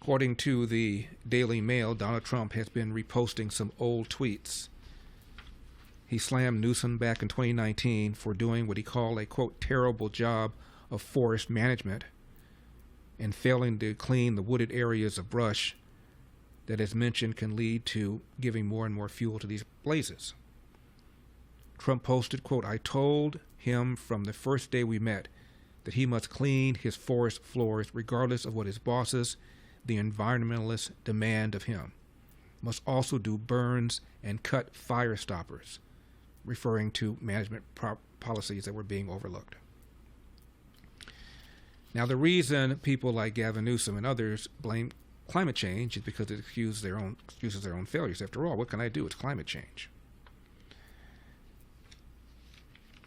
According to the Daily Mail, Donald Trump has been reposting some old tweets. He slammed Newsom back in 2019 for doing what he called a, quote, terrible job of forest management and failing to clean the wooded areas of brush that, as mentioned, can lead to giving more and more fuel to these blazes. Trump posted, quote, I told him from the first day we met that he must clean his forest floors regardless of what his bosses, the environmentalists, demand of him. Must also do burns and cut fire stoppers, referring to management policies that were being overlooked. Now, the reason people like Gavin Newsom and others blame climate change is because it excuses their own failures. After all, what can I do? It's climate change.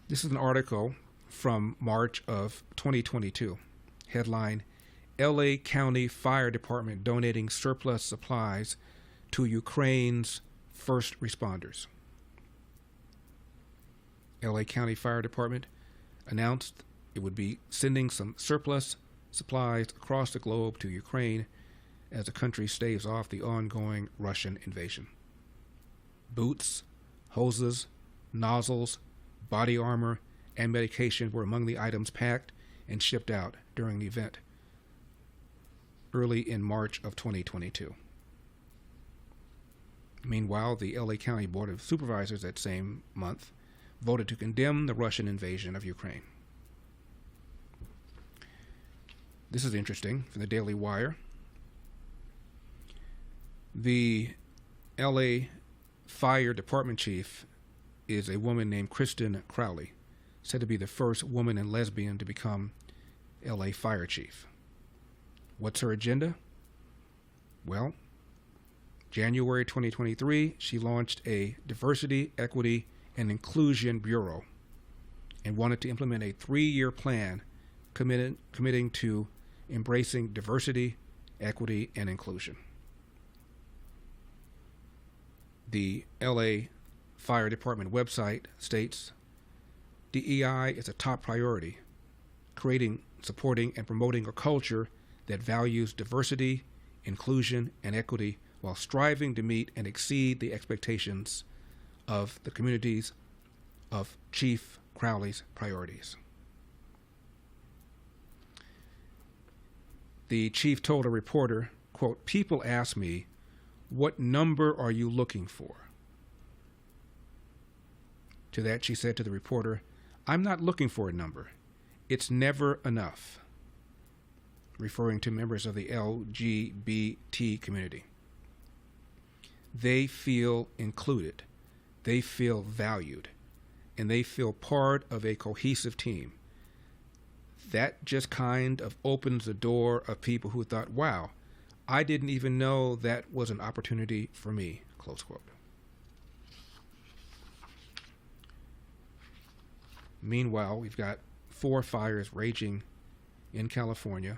This is an article from March of 2022. Headline, LA County Fire Department donating surplus supplies to Ukraine's first responders. LA County Fire Department announced it would be sending some surplus supplies across the globe to Ukraine as the country staves off the ongoing Russian invasion. Boots, hoses, nozzles, body armor, and medication were among the items packed and shipped out during the event early in March of 2022. Meanwhile, the LA County Board of Supervisors that same month voted to condemn the Russian invasion of Ukraine. This is interesting from the Daily Wire. The LA Fire Department chief is a woman named Kristen Crowley, said to be the first woman and lesbian to become LA Fire Chief. What's her agenda? Well, January 2023, she launched a Diversity, Equity, and Inclusion Bureau and wanted to implement a 3-year plan committing to embracing diversity, equity, and inclusion. The LA Fire Department website states, DEI is a top priority, creating, supporting, and promoting a culture that values diversity, inclusion, and equity while striving to meet and exceed the expectations of the communities of Chief Crowley's priorities. The chief told a reporter, quote, people ask me, what number are you looking for? To that, she said to the reporter, I'm not looking for a number. It's never enough, referring to members of the LGBT community. They feel included, they feel valued, and they feel part of a cohesive team. That just kind of opens the door of people who thought, wow, I didn't even know that was an opportunity for me, close quote. Meanwhile, we've got 4 fires raging in California,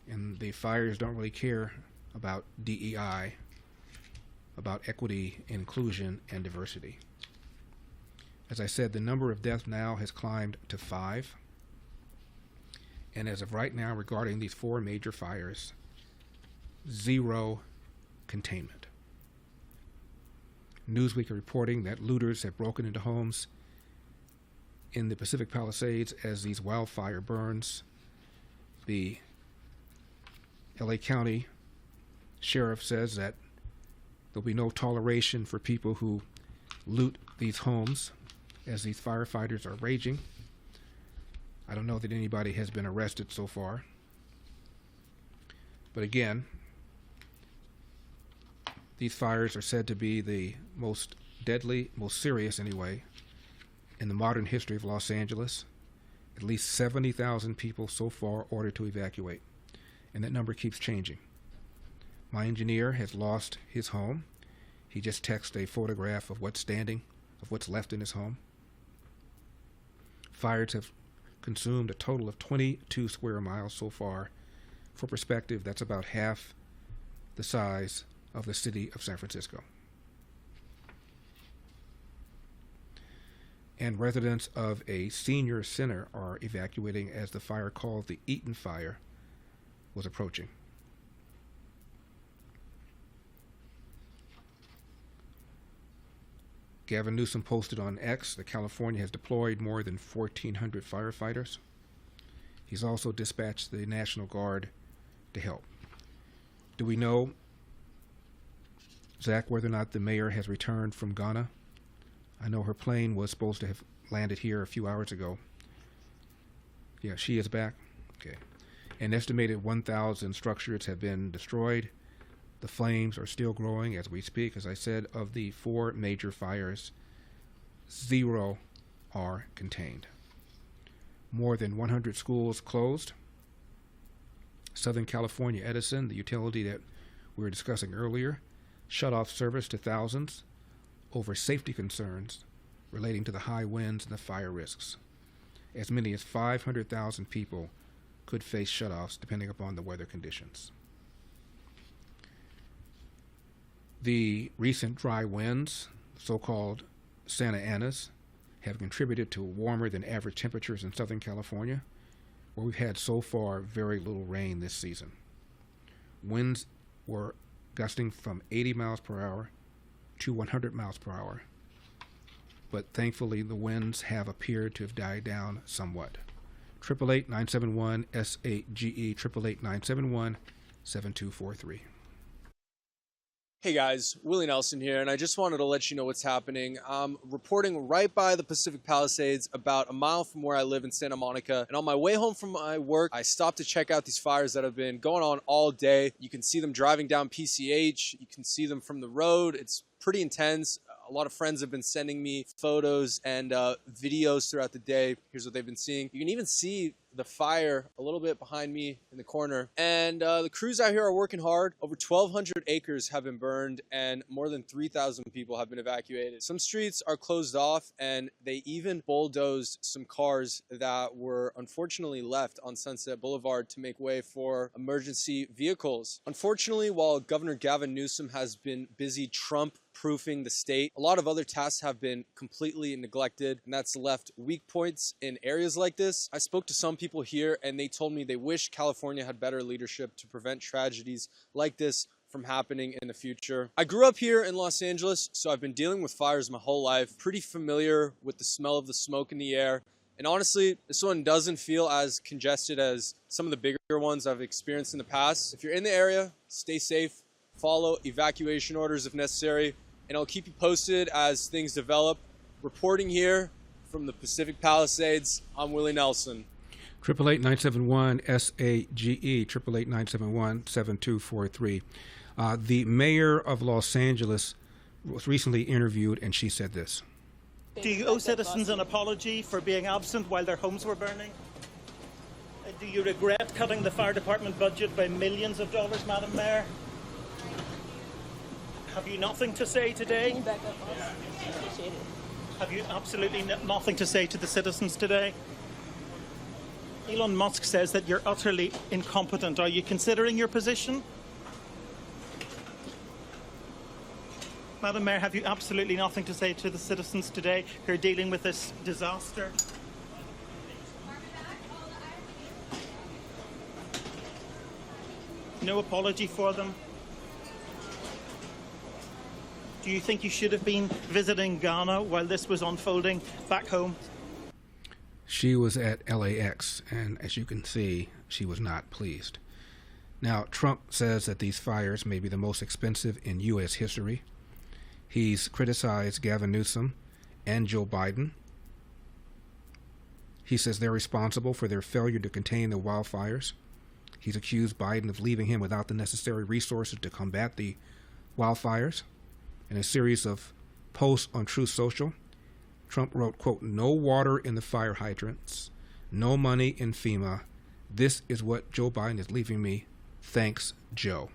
and the fires don't really care about DEI, about equity, inclusion, and diversity. As I said, the number of deaths now has climbed to 5. And as of right now, regarding these 4 major fires, 0 containment. Newsweek are reporting that looters have broken into homes in the Pacific Palisades as these wildfire burns. The LA County Sheriff says that there'll be no toleration for people who loot these homes as these firefighters are raging. I don't know that anybody has been arrested so far. But again, these fires are said to be the most deadly, most serious anyway, in the modern history of Los Angeles. At least 70,000 people so far ordered to evacuate, and that number keeps changing. My engineer has lost his home. He just texted a photograph of what's left in his home. Fires have consumed a total of 22 square miles so far. For perspective, that's about half the size of the city of San Francisco. And residents of a senior center are evacuating as the fire called the Eaton Fire was approaching. Gavin Newsom posted on X that California has deployed more than 1,400 firefighters. He's also dispatched the National Guard to help. Do we know, Zach, whether or not the mayor has returned from Ghana? I know her plane was supposed to have landed here a few hours ago. Yeah, she is back. Okay. An estimated 1,000 structures have been destroyed. The flames are still growing as we speak. As I said, of the 4 major fires, 0 are contained. More than 100 schools closed. Southern California Edison, the utility that we were discussing earlier, shut off service to thousands over safety concerns relating to the high winds and the fire risks. As many as 500,000 people could face shutoffs depending upon the weather conditions. The recent dry winds, so-called Santa Anas, have contributed to warmer than average temperatures in Southern California, where we've had so far very little rain this season. Winds were gusting from 80 miles per hour to 100 miles per hour, but thankfully the winds have appeared to have died down somewhat. 888-971-SAGE, 888-971-7243. Hey guys, Willie Nelson here, and I just wanted to let you know what's happening. I'm reporting right by the Pacific Palisades, about a mile from where I live in Santa Monica. And on my way home from my work, I stopped to check out these fires that have been going on all day. You can see them driving down PCH. You can see them from the road. It's pretty intense. A lot of friends have been sending me photos and videos throughout the day. Here's what they've been seeing. You can even see the fire a little bit behind me in the corner. And the crews out here are working hard. Over 1,200 acres have been burned and more than 3,000 people have been evacuated. Some streets are closed off and they even bulldozed some cars that were unfortunately left on Sunset Boulevard to make way for emergency vehicles. Unfortunately, while Governor Gavin Newsom has been busy Trump-proofing the state, a lot of other tasks have been completely neglected, and that's left weak points in areas like this. I spoke to some people here and they told me they wish California had better leadership to prevent tragedies like this from happening in the future. I grew up here in Los Angeles, so I've been dealing with fires my whole life, pretty familiar with the smell of the smoke in the air. And honestly, this one doesn't feel as congested as some of the bigger ones I've experienced in the past. If you're in the area, stay safe, follow evacuation orders if necessary, and I'll keep you posted as things develop. Reporting here from the Pacific Palisades, I'm Willie Nelson. 888-971-SAGE, 888-971-7243. The mayor of Los Angeles was recently interviewed, and she said this. Do you owe citizens an apology for being absent while their homes were burning? Do you regret cutting the fire department budget by millions of dollars, Madam Mayor? Have you nothing to say today? Have you absolutely nothing to say to the citizens today? Elon Musk says that you're utterly incompetent. Are you considering your position? Madam Mayor, have you absolutely nothing to say to the citizens today who are dealing with this disaster? No apology for them? Do you think you should have been visiting Ghana while this was unfolding back home? She was at LAX, and as you can see, she was not pleased. Now, Trump says that these fires may be the most expensive in U.S. history. He's criticized Gavin Newsom and Joe Biden. He says they're responsible for their failure to contain the wildfires. He's accused Biden of leaving him without the necessary resources to combat the wildfires. In a series of posts on Truth Social, Trump wrote, quote, "No water in the fire hydrants, no money in FEMA. This is what Joe Biden is leaving me. Thanks, Joe."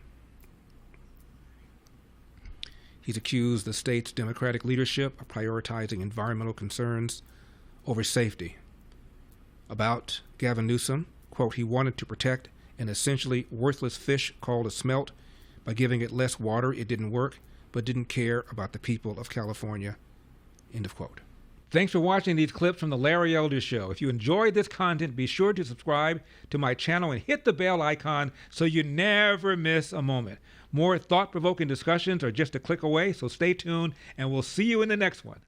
He's accused the state's Democratic leadership of prioritizing environmental concerns over safety. About Gavin Newsom, quote, "He wanted to protect an essentially worthless fish called a smelt. By giving it less water, it didn't work, but didn't care about the people of California," end of quote. Thanks for watching these clips from The Larry Elder Show. If you enjoyed this content, be sure to subscribe to my channel and hit the bell icon so you never miss a moment. More thought-provoking discussions are just a click away, so stay tuned, and we'll see you in the next one.